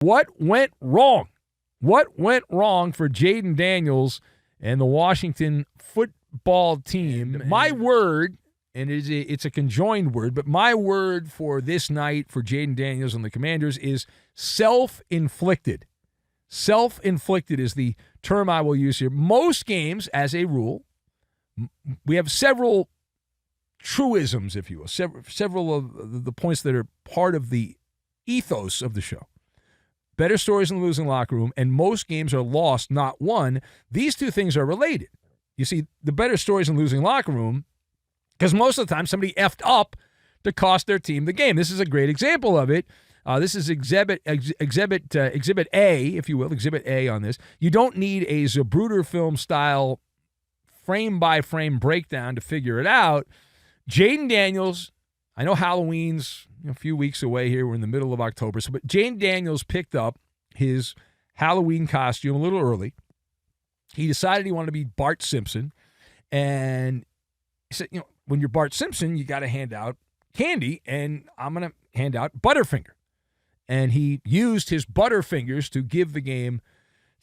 What went wrong? What went wrong for Jayden Daniels and the Washington football team? My word, and it's a conjoined word, but my word for this night for Jayden Daniels and the Commanders is self-inflicted. Self-inflicted is the term I will use here. Most games, as a rule, we have several truisms, if you will, several of the points that are part of the ethos of the show. Better stories in the losing locker room, and most games are lost, not won. These two things are related. You see, the better stories in the losing locker room, because most of the time somebody effed up to cost their team the game. This is a great example of it. This is exhibit A, if you will, Exhibit A on this. You don't need a Zapruder film style frame-by-frame breakdown to figure it out. Jayden Daniels, I know Halloween's a few weeks away here. We're in the middle of October. But Jayden Daniels picked up his Halloween costume a little early. He decided he wanted to be Bart Simpson. And he said, when you're Bart Simpson, you got to hand out candy. And I'm going to hand out Butterfinger. And he used his Butterfingers to give the game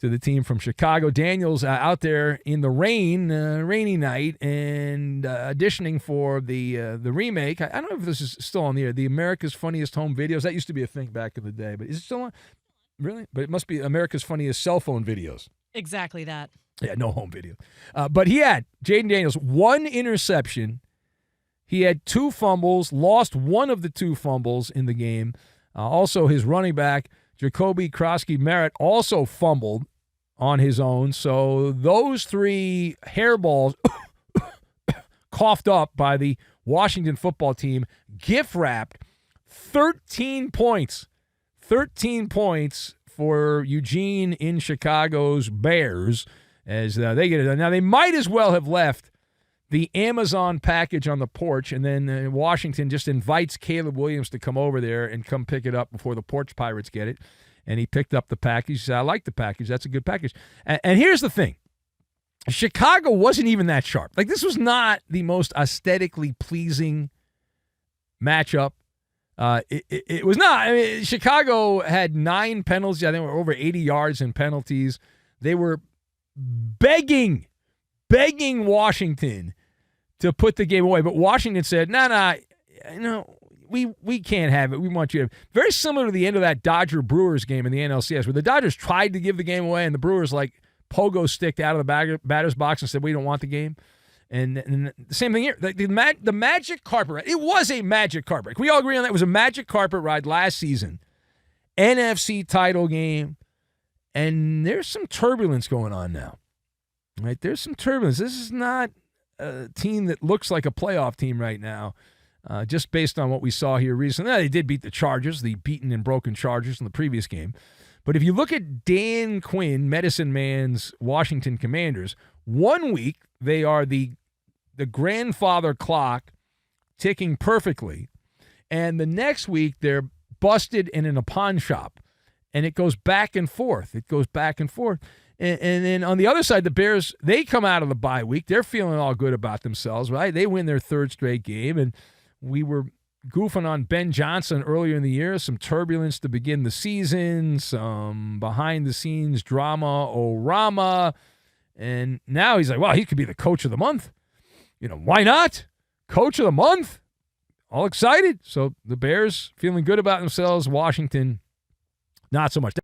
to the team from Chicago. Daniels out there in the rain, rainy night, and auditioning for the remake. I don't know if this is still on the air. The America's Funniest Home Videos. That used to be a thing back in the day, but is it still on? Really? But it must be America's Funniest Cell Phone Videos. Exactly that. Yeah, no home video. But he had, Jayden Daniels, 1 interception. He had 2 fumbles, lost one of the 2 fumbles in the game. Also, his running back, Jacoby Krosky-Merritt, also fumbled on his own. So those 3 hairballs coughed up by the Washington football team, gift-wrapped 13 points. 13 points for Eugene in Chicago's Bears as they get it done. Now, they might as well have left the Amazon package on the porch, and then Washington just invites Caleb Williams to come over there and come pick it up before the Porch Pirates get it. And he picked up the package. He said, I like the package. That's a good package. And here's the thing. Chicago wasn't even that sharp. Like, this was not the most aesthetically pleasing matchup. It was not. I mean, Chicago had 9 penalties. I think they were over 80 yards in penalties. They were begging Washington to put the game away. But Washington said, no, we can't have it. We want you to. Very similar to the end of that Dodger-Brewers game in the NLCS, where the Dodgers tried to give the game away, and the Brewers, pogo sticked out of the batter's box and said, we don't want the game. And the same thing here. The magic carpet ride. It was a magic carpet ride. Can we all agree on that? It was a magic carpet ride last season. NFC title game. And there's some turbulence going on now. Right? There's some turbulence. This is not a team that looks like a playoff team right now, just based on what we saw here recently. They did beat the Chargers, the beaten and broken Chargers in the previous game. But if you look at Dan Quinn, Medicine Man's Washington Commanders, 1 week they are the grandfather clock ticking perfectly, and the next week they're busted and in a pawn shop, and it goes back and forth. And then on the other side, the Bears, they come out of the bye week. They're feeling all good about themselves, right? They win their 3rd straight game, and we were goofing on Ben Johnson earlier in the year. Some turbulence to begin the season, some behind-the-scenes drama, Rama. And now he's like, well, he could be the coach of the month. Why not? Coach of the month. All excited. So the Bears feeling good about themselves. Washington, not so much.